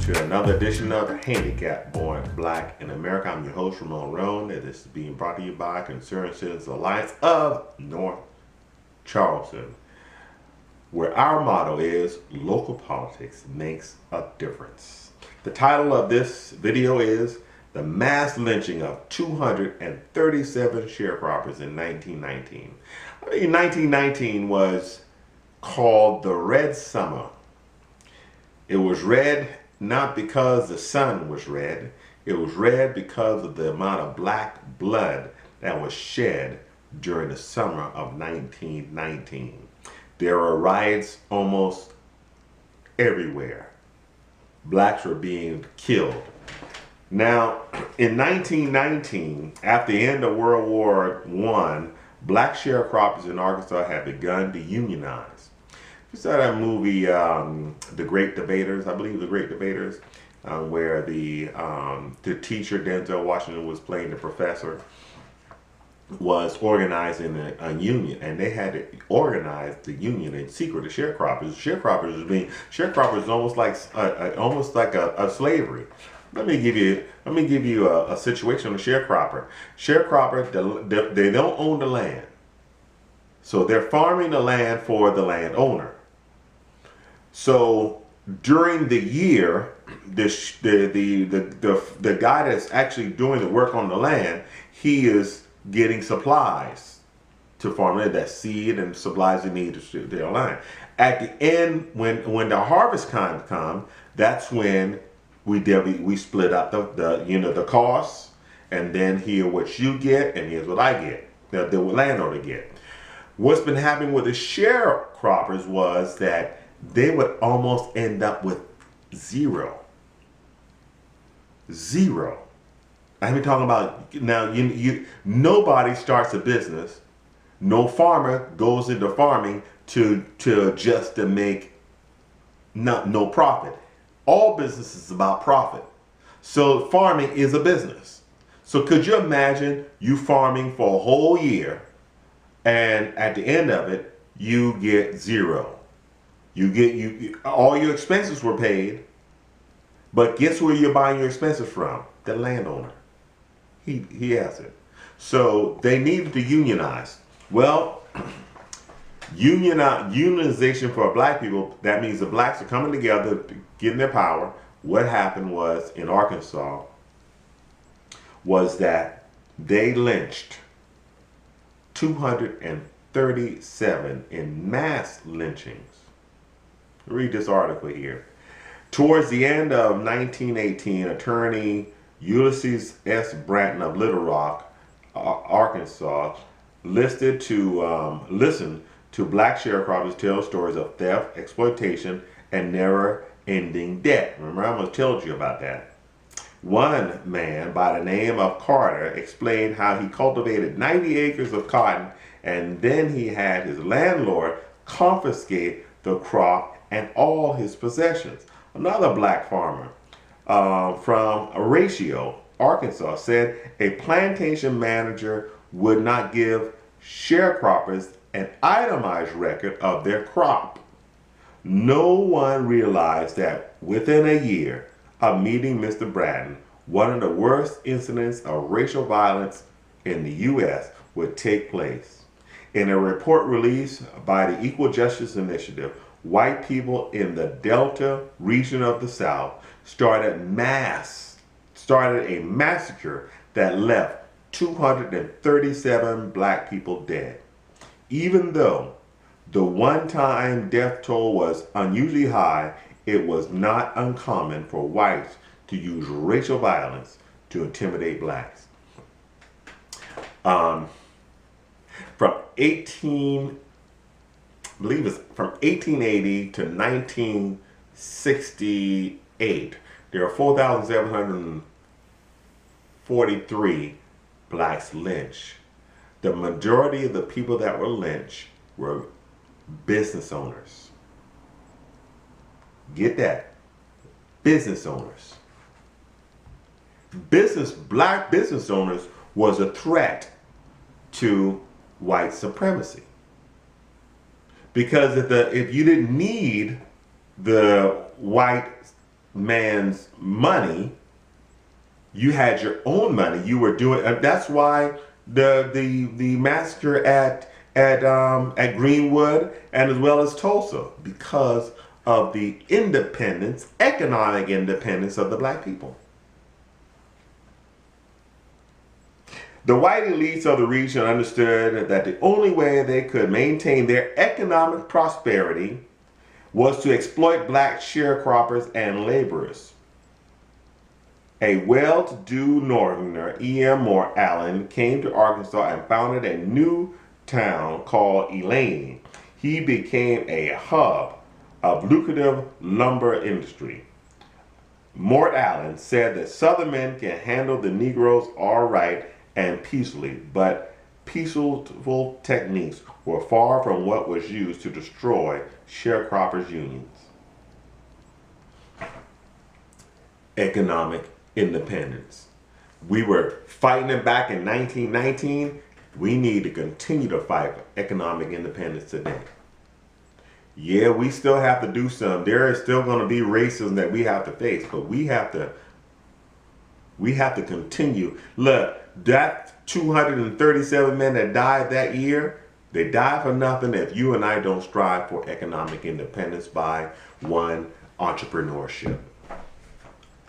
to another edition of Handicapped Born Black in America. I'm your host, Ramon Roan, and this is being brought to you by Concerned Citizens Alliance of North Charleston, where our motto is local politics makes a difference. The title of this video is The Mass Lynching of 237 Sharecroppers in 1919. 1919 was called the Red Summer. It was red not because the sun was red. It was red because of the amount of black blood that was shed during the summer of 1919. There were riots almost everywhere. Blacks were being killed. Now, in 1919, after the end of World War I, black sharecroppers in Arkansas had begun to unionize. You saw that movie, The Great Debaters, I believe The Great Debaters, where the teacher, Denzel Washington, was playing the professor, was organizing a union, and they had to organize the union in secret. The sharecroppers. Sharecroppers is almost like a slavery. Let me give you a situation of a sharecropper. Sharecropper, they don't own the land, so they're farming the land for the landowner. So during the year, the guy that's actually doing the work on the land, he is getting supplies to farm it, that seed and supplies they need to their land. At the end, when the harvest time comes, that's when we split up the costs, and then here what you get and here's what I get, the landowner get. What's been happening with the sharecroppers was that they would almost end up with zero. I'm talking about now. Nobody starts a business. No farmer goes into farming to make no profit. All business is about profit. So farming is a business. So could you imagine you farming for a whole year, and at the end of it, you get zero. All your expenses were paid, but guess where you're buying your expenses from? The landowner. He has it. So they needed to unionize. Well, unionization for black people, that means the blacks are coming together, getting their power. What happened was in Arkansas was that they lynched 237 in mass lynchings. Read this article here. Towards the end of 1918, attorney Ulysses S. Bratton of Little Rock, Arkansas, listened to black sharecroppers tell stories of theft, exploitation, and never-ending debt. Remember, I almost told you about that. One man by the name of Carter explained how he cultivated 90 acres of cotton, and then he had his landlord confiscate the crop and all his possessions. Another black farmer from Horatio, Arkansas, said a plantation manager would not give sharecroppers an itemized record of their crop. No one realized that within a year of meeting Mr. Bratton, one of the worst incidents of racial violence in the U.S. would take place. In a report released by the Equal Justice Initiative, white people in the Delta region of the South started a massacre that left 237 black people dead. Even though the one-time death toll was unusually high, it was not uncommon for whites to use racial violence to intimidate blacks. From 1880 to 1968, there are 4,743 blacks lynched. The majority of the people that were lynched were business owners. Get that? Business owners. Black business owners was a threat to white supremacy. Because if you didn't need the white man's money. You had your own money. You were doing. That's why the massacre at Greenwood and as well as Tulsa, because of the independence, economic independence of the black people. The white elites of the region understood that the only way they could maintain their economic prosperity was to exploit black sharecroppers and laborers. A well-to-do northerner, E.M. Moore Allen, came to Arkansas and founded a new town called Elaine. He became a hub of lucrative lumber industry. Mort Allen said that Southern men can handle the Negroes all right and peacefully, but peaceful techniques were far from what was used to destroy sharecroppers' unions. Economic independence. We were fighting it back in 1919. We need to continue to fight for economic independence today. Yeah, we still have to do some. There is still going to be racism that we have to face, but we have to continue. Look, that 237 men that died that year, they died for nothing if you and I don't strive for economic independence by one, entrepreneurship.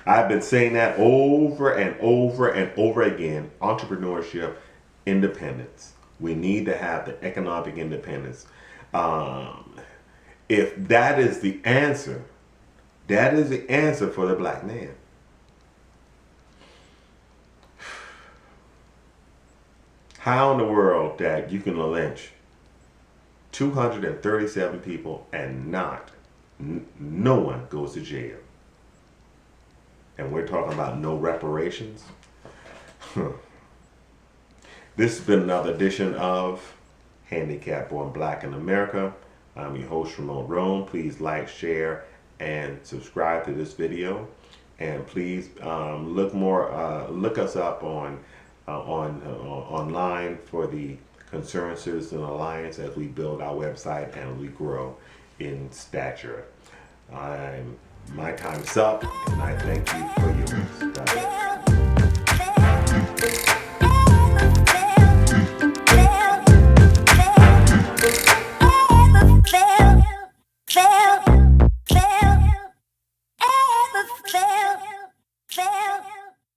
I've been saying that over and over and over again. Entrepreneurship, independence. We need to have the economic independence. If that is the answer, that is the answer for the black man. How in the world that you can lynch 237 people and no one goes to jail? And we're talking about no reparations? This has been another edition of Handicapped Born Black in America. I'm your host, Ramon Rome. Please like, share, and subscribe to this video. And please look us up online for the Concerned Citizen Alliance as we build our website and we grow in stature. My time's up, and I thank you for yours.